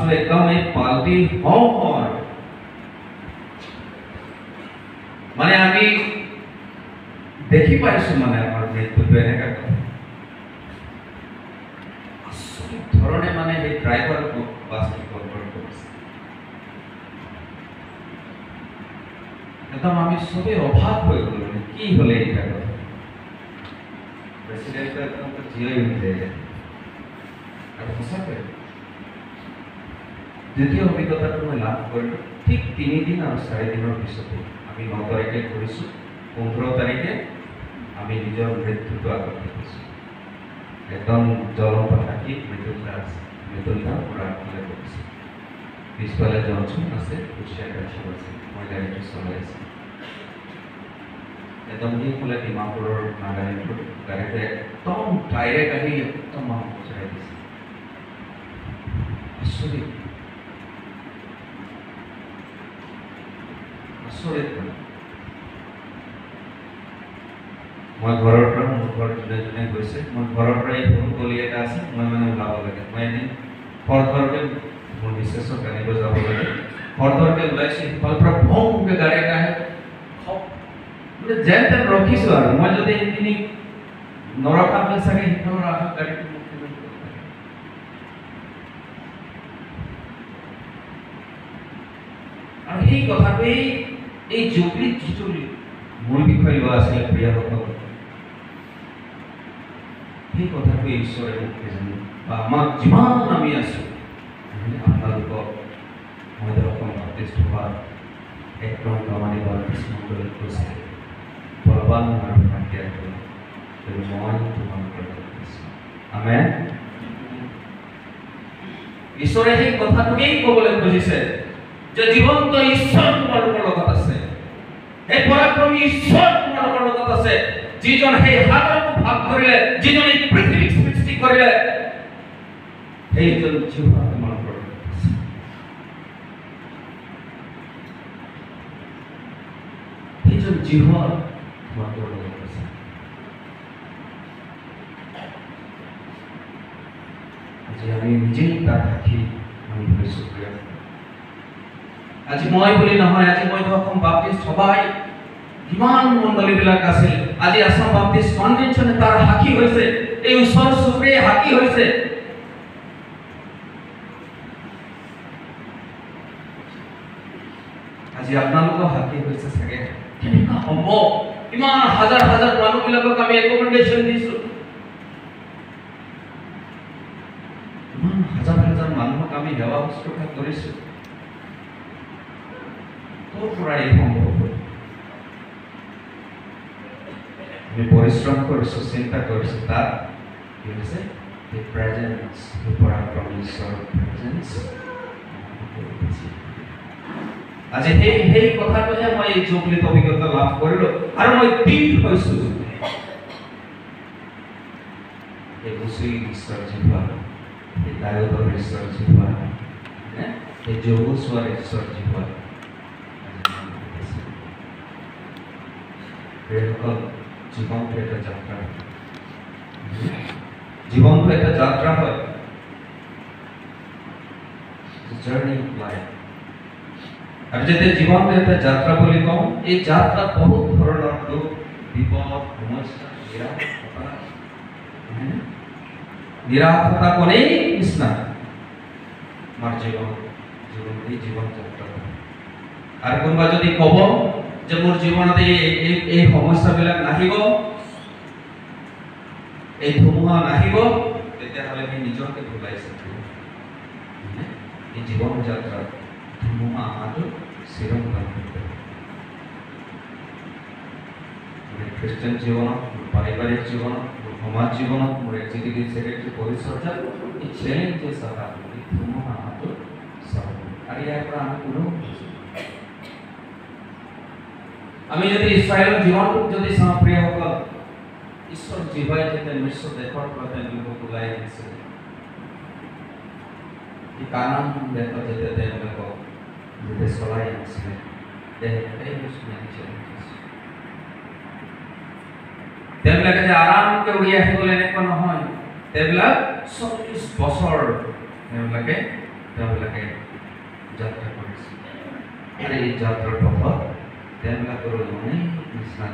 লাষ্টটো একদম এই পাল্টি হওঁ মানে আমি দেখি পাইছো মানে আমাৰ মৃত্যুটো এনেকা আচৰিত ধৰণে মানে সেই ড্ৰাইভাৰ বাছটো কণ্ট্ৰল কৰিছে একদম আমি সবে অভাৱ হৈ গ'লো কি হ'লে এটা কথা প্ৰেচিডেণ্টে একদম জিয়াই উঠে আৰু সঁচাকৈ দ্বিতীয় অভিজ্ঞতাটো মই লাভ কৰিলোঁ ঠিক 3 দিন আৰু 4 দিনৰ পিছতে আমি 9 তাৰিখে কৰিছোঁ 15 তাৰিখে আমি নিজৰ মৃত্যুটো আগত দেখিছোঁ একদম জ্বলন্ত থাকি মৃত্যুতা পুৰা আগফালে কৰিছে পিছফালে জনচন আছে কুচিয়া গাড়ী আছে মই গাড়ীটো চলাই আছোঁ একদম সেইফালে ডিমাপুৰৰ নাগালেণ্ডটো গাড়ীটো একদম ডাইৰেক্ট আহি একদম মানুহ পচাই দিছে আচৰিত মই ঘৰৰ পৰা মোৰ ঘৰ যোনে যোনে গৈছে মই ঘৰৰ পৰা এই ফোন কলি এটা আছে মই মানে ওলাব লাগে মই এদিন খৰখৰকৈ মোৰ মিছেছক আনিব যাব লাগে খৰখৰকৈ ওলাইছোঁ সিফালৰ পৰা ভংকৈ গাড়ী এটা আহে মানে যেন তেন ৰখিছোঁ আৰু মই যদি এইখিনি নৰখা হ'লে চাগে সিফালৰ অহা গাড়ীটো আৰু সেই কথাটো এই জুবলিত যিটো মূল বিষয় লোৱা আছিলে প্ৰিয়সকল সেই কথাটো ঈশ্বৰে মোক জানো বা আমাক যিমান আমি আছোঁ আপোনালোকক মধ্য অসম বাপ্তিষ্ট সভা 1 নং গামানি বাপ্তিষ্ট মণ্ডলীত কৈছে বলৱান আৰু ভাগ্য মই তোমালোকৰ আমেন ঈশ্বৰে সেই কথাটোকেই ক'বলৈ খুজিছে যে জীৱন্ত ঈশ্বৰ তোমালোকৰ লগত আছে এই পৰাক্ৰমী ঈশ্বৰ তোমালোকৰ লগত আছে যিজন সেই সাগৰক ভাগ কৰিলে যিজন এই পৃথিৱীক সৃষ্টি কৰিলে সেইজন জিহ্বা তোমালোকৰ লগত আছে সেইজন জিহ্বা তোমালোকৰ লগত আছে আজি আমি নিজেই তাৰ সাক্ষী আমি হৈছোঁ প্ৰিয় আজি মই বুলি নহয় আজি মধ্য অসম বাপ্তিষ্ট সভাই কিমান মণ্ডলীবিলাক আছিল আজি আসাম বাপ্তিষ্ট কনভেনচনে তাৰ সাক্ষী হৈছে এই ওচৰ চুবুৰীয়া সাক্ষী হৈছে আজি আপোনালোকৰ সাক্ষী হৈছে চাগে কেনেকুৱা সম্ভৱ ইমান হাজাৰ হাজাৰ মানুহবিলাকক আমি ৰেকমেণ্ডেশ্যন দিছোঁ ইমান হাজাৰ হাজাৰ মানুহক আমি সেৱা শুশ্ৰূষা কৰিছোঁ এই সম্ভৱ আমি পৰিশ্ৰম কৰিছোঁ চিন্তা কৰিছোঁ তাত কি হৈছে the presence the পৰাক্ৰমী ঈশ্বৰৰ presence আজি সেই কথাটোহে মই এই জুবলিত অভিজ্ঞতা লাভ কৰিলোঁ আৰু মই দিন হৈছোঁ এই মুছলিম ঈশ্বৰ জিহ্বা এই দাউদৰ ঈশ্বৰ জিহ্বা এই যহোশুৱাৰ ঈশ্বৰ জিহ্বা জীৱনটো এটা যাত্ৰা জীৱনটো এটা যাত্ৰা হয় জাৰ্নি অফ লাইফ আৰু যেতিয়া জীৱনটো এটা যাত্ৰা বুলি কওঁ এই যাত্ৰাত বহুত ধৰণৰ দুখ বিপদ সমস্যা নিৰাশতা কোনেই নিচিনা আমাৰ এই জীৱন যাত্ৰা আৰু কোনোবা যদি ক'ব যে মোৰ জীৱনত এই সমস্যাবিলাক নাহিব এই ধুমুহা নাহিব তেতিয়াহ'লে আমি নিজকে ভুলাইছে এই জীৱন যাত্ৰাত ধুমুহা অহাটো চিৰন্তন খ্ৰীষ্টান জীৱনত পাৰিবাৰিক জীৱনত সমাজ জীৱনত মোৰ এক্সিকিউটিভ ছেক্ৰেটাৰী পৰিচৰ্যা এই চেলেঞ্জেছ অহাটো এই ধুমুহা অহাটো স্বাভাৱিক আৰু ইয়াৰ পৰা আমি কোনো আমি যদি ইছৰাইলৰ জীৱনটোক যদি চাওঁ প্ৰিয়সকল ঈশ্বৰ জিহ্বাই যেতিয়া মিশ্ৰ দেশৰ পৰা তেওঁলোকক ওলাই আনিছে এই কানান দেশত যেতিয়া তেওঁলোকক যেতিয়া চলাই আনিছিলে তেওঁলোকে যে আৰামকৈ উৰি আহিবলৈ এনেকুৱা নহয় তেওঁলোক 40 বছৰ তেওঁলোকে তেওঁবিলাকে যাত্ৰা কৰিছে আৰু এই যাত্ৰাৰ পথত তেওঁবিলাকৰ অনেক নিচিনা